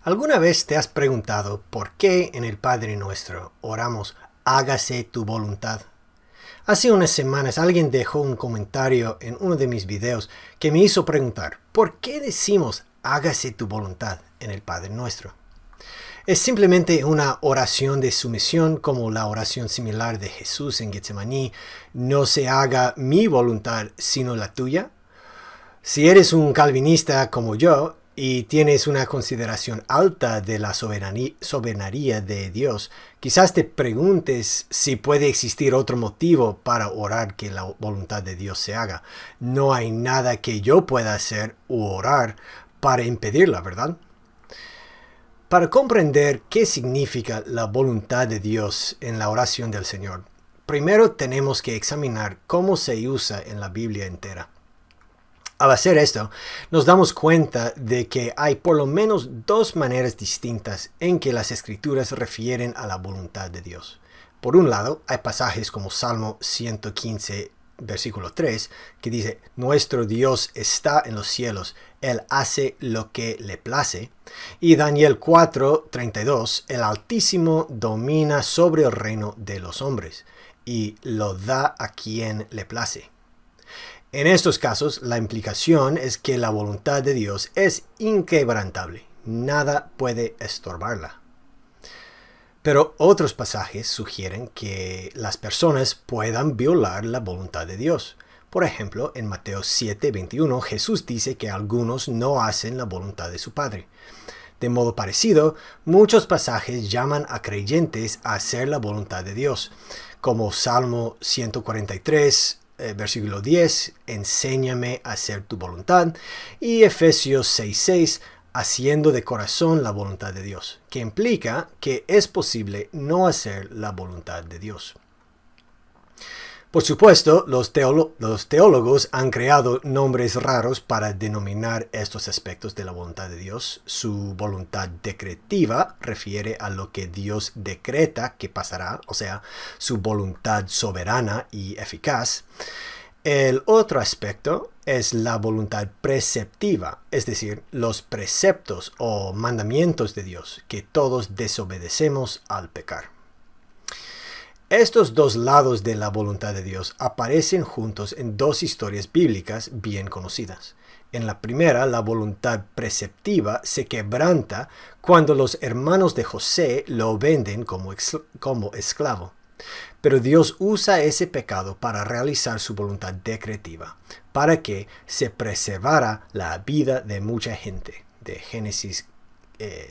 ¿Alguna vez te has preguntado por qué en el Padre Nuestro oramos hágase tu voluntad? Hace unas semanas alguien dejó un comentario en uno de mis videos que me hizo preguntar ¿por qué decimos hágase tu voluntad en el Padre Nuestro? ¿Es simplemente una oración de sumisión como la oración similar de Jesús en Getsemaní, no se haga mi voluntad sino la tuya? Si eres un calvinista como yo y tienes una consideración alta de la soberanía de Dios, quizás te preguntes si puede existir otro motivo para orar que la voluntad de Dios se haga. No hay nada que yo pueda hacer u orar para impedirla, ¿verdad? Para comprender qué significa la voluntad de Dios en la oración del Señor, primero tenemos que examinar cómo se usa en la Biblia entera. Al hacer esto, nos damos cuenta de que hay por lo menos dos maneras distintas en que las Escrituras refieren a la voluntad de Dios. Por un lado, hay pasajes como Salmo 115, versículo 3, que dice, nuestro Dios está en los cielos, Él hace lo que le place. Y Daniel 4, 32, el Altísimo domina sobre el reino de los hombres, y lo da a quien le place. En estos casos, la implicación es que la voluntad de Dios es inquebrantable. Nada puede estorbarla. Pero otros pasajes sugieren que las personas puedan violar la voluntad de Dios. Por ejemplo, en Mateo 7, 21, Jesús dice que algunos no hacen la voluntad de su Padre. De modo parecido, muchos pasajes llaman a creyentes a hacer la voluntad de Dios, como Salmo 143, versículo 10, enséñame a hacer tu voluntad, y Efesios 6:6, haciendo de corazón la voluntad de Dios, que implica que es posible no hacer la voluntad de Dios. Por supuesto, los teólogos han creado nombres raros para denominar estos aspectos de la voluntad de Dios. Su voluntad decretiva refiere a lo que Dios decreta que pasará, o sea, su voluntad soberana y eficaz. El otro aspecto es la voluntad preceptiva, es decir, los preceptos o mandamientos de Dios que todos desobedecemos al pecar. Estos dos lados de la voluntad de Dios aparecen juntos en dos historias bíblicas bien conocidas. En la primera, la voluntad preceptiva se quebranta cuando los hermanos de José lo venden como esclavo. Pero Dios usa ese pecado para realizar su voluntad decretiva, para que se preservara la vida de mucha gente. De Génesis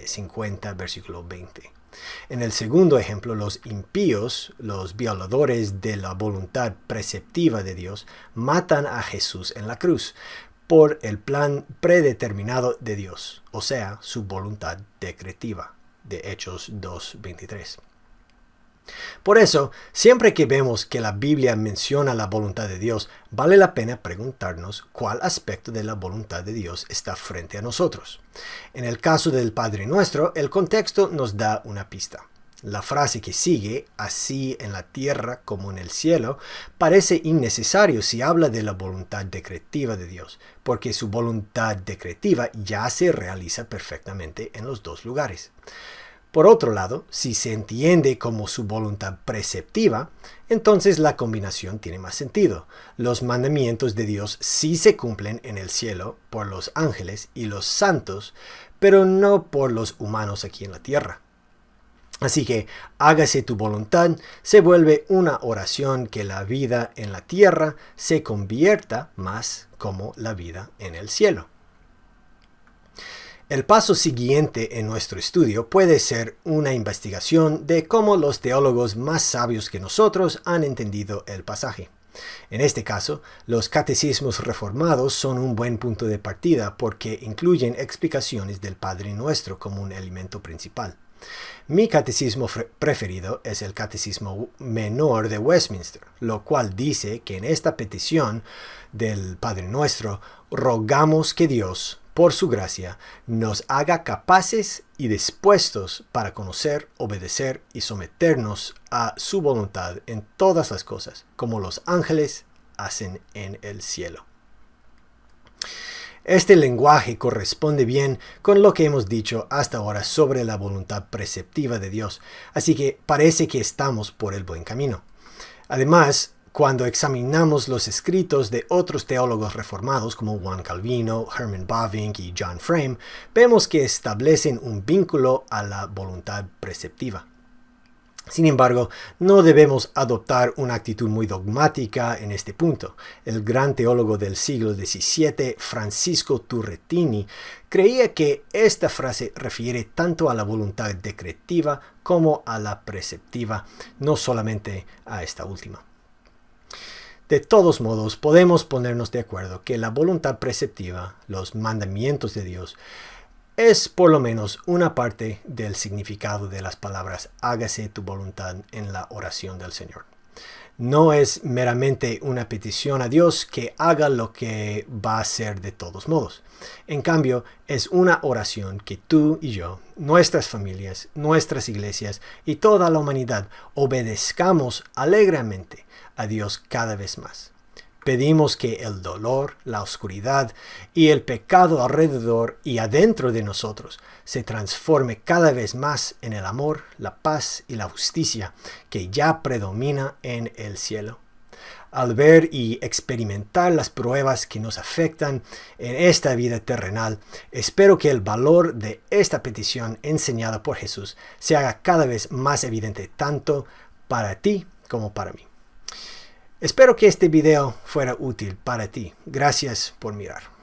50, versículo 20. En el segundo ejemplo, los impíos, los violadores de la voluntad preceptiva de Dios, matan a Jesús en la cruz por el plan predeterminado de Dios, o sea, su voluntad decretiva, de Hechos 2:23. Por eso, siempre que vemos que la Biblia menciona la voluntad de Dios, vale la pena preguntarnos cuál aspecto de la voluntad de Dios está frente a nosotros. En el caso del Padre Nuestro, el contexto nos da una pista. La frase que sigue, así en la tierra como en el cielo, parece innecesario si habla de la voluntad decretiva de Dios, porque su voluntad decretiva ya se realiza perfectamente en los dos lugares. Por otro lado, si se entiende como su voluntad preceptiva, entonces la combinación tiene más sentido. Los mandamientos de Dios sí se cumplen en el cielo por los ángeles y los santos, pero no por los humanos aquí en la tierra. Así que hágase tu voluntad se vuelve una oración que la vida en la tierra se convierta más como la vida en el cielo. El paso siguiente en nuestro estudio puede ser una investigación de cómo los teólogos más sabios que nosotros han entendido el pasaje. En este caso, los catecismos reformados son un buen punto de partida porque incluyen explicaciones del Padre Nuestro como un elemento principal. Mi catecismo preferido es el Catecismo Menor de Westminster, lo cual dice que en esta petición del Padre Nuestro rogamos que Dios, por su gracia, nos haga capaces y dispuestos para conocer, obedecer y someternos a su voluntad en todas las cosas, como los ángeles hacen en el cielo. Este lenguaje corresponde bien con lo que hemos dicho hasta ahora sobre la voluntad preceptiva de Dios, así que parece que estamos por el buen camino. Además, cuando examinamos los escritos de otros teólogos reformados como Juan Calvino, Herman Bavinck y John Frame, vemos que establecen un vínculo a la voluntad preceptiva. Sin embargo, no debemos adoptar una actitud muy dogmática en este punto. El gran teólogo del siglo XVII, Francisco Turretini, creía que esta frase refiere tanto a la voluntad decretiva como a la preceptiva, no solamente a esta última. De todos modos, podemos ponernos de acuerdo que la voluntad preceptiva, los mandamientos de Dios, es por lo menos una parte del significado de las palabras hágase tu voluntad en la oración del Señor. No es meramente una petición a Dios que haga lo que va a hacer de todos modos. En cambio, es una oración que tú y yo, nuestras familias, nuestras iglesias y toda la humanidad obedezcamos alegremente a Dios cada vez más. Pedimos que el dolor, la oscuridad y el pecado alrededor y adentro de nosotros se transforme cada vez más en el amor, la paz y la justicia que ya predomina en el cielo. Al ver y experimentar las pruebas que nos afectan en esta vida terrenal, espero que el valor de esta petición enseñada por Jesús se haga cada vez más evidente tanto para ti como para mí. Espero que este video fuera útil para ti. Gracias por mirar.